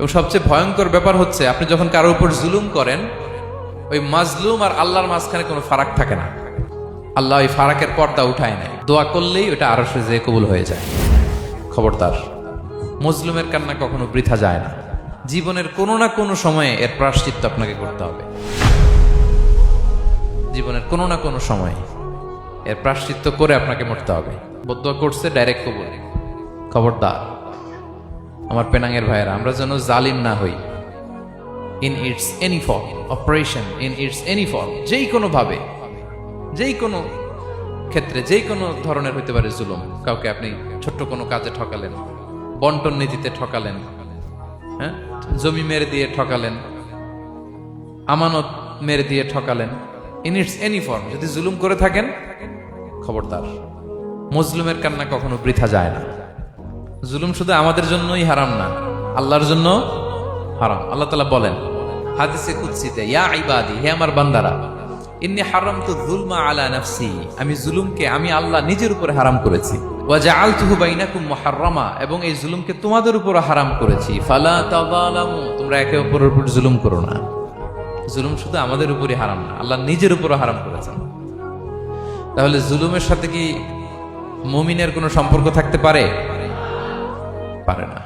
এবং সবচেয়ে ভয়ঙ্কর ব্যাপার হচ্ছে আপনি যখন কারোর উপর জুলুম করেন, ওই মাজলুম আর আল্লাহর মাঝখানে কোনো ফারাক থাকে না। আল্লাহ ওই ফারাকের পর্দা উঠায় নেয়, দোয়া করলেই ওটা আরশে যেয়ে কবুল হয়ে যায়। খবরদার, মজলুমের কান্না কখনো বৃথা যায় না। জীবনের কোনো না কোনো সময়ে এর প্রায়শ্চিত্ত আপনাকে করতে হবে। জীবনের কোনো না কোনো সময়ে এর প্রায়শ্চিত্ত করে আপনাকে মরতে হবে। বদদোয়া করছে, ডাইরেক্ট কবুল। খবরদার আমার পেনাঙ্গের ভাইয়েরা, আমরা যেন জালিম না হই। In it's any form, operation in it's any form, যেই কোনো ভাবে, যেই কোনো ক্ষেত্রে, যেই কোনো ধরনের হইতে পারে জুলুম। কাউকে আপনি ছোট্ট কোনো কাজে ঠকালেন, বন্টন নীতিতে ঠকালেন, হ্যাঁ, জমি মেরে দিয়ে ঠকালেন, আমানত মেরে দিয়ে ঠকালেন, ইন ইটস এনি ফর্ম যদি জুলুম করে থাকেন, খবরদার, মজলুমের কান্না কখনো বৃথা যায় না। জুলুম শুধু আমাদের জন্যই হারাম না, আল্লাহর জন্য হারাম। আল্লাহ তাআলা বলেন হাদিসে কুদসিতে, ইয়া ইবাদি, হে আমার বান্দারা, ইন্নী হারামতু যুলমা আলা নাফসি, আমি জুলুমকে আমি আল্লাহ নিজের উপরে হারাম করেছি। ওয়া জাআলতুহু বাইনাকুম মুহাররামা, এবং এই জুলুমকে তোমাদের উপর হারাম করেছি। ফালা তাযালামু, তোমরা একে অপরের উপর জুলুম করো না। জুলুম শুধু আমাদের উপরই হারাম না, আল্লাহ নিজের উপরও হারাম করেছেন। তাহলে জুলুমের সাথে কি মুমিনের কোনো সম্পর্ক থাকতে পারে? পারে না।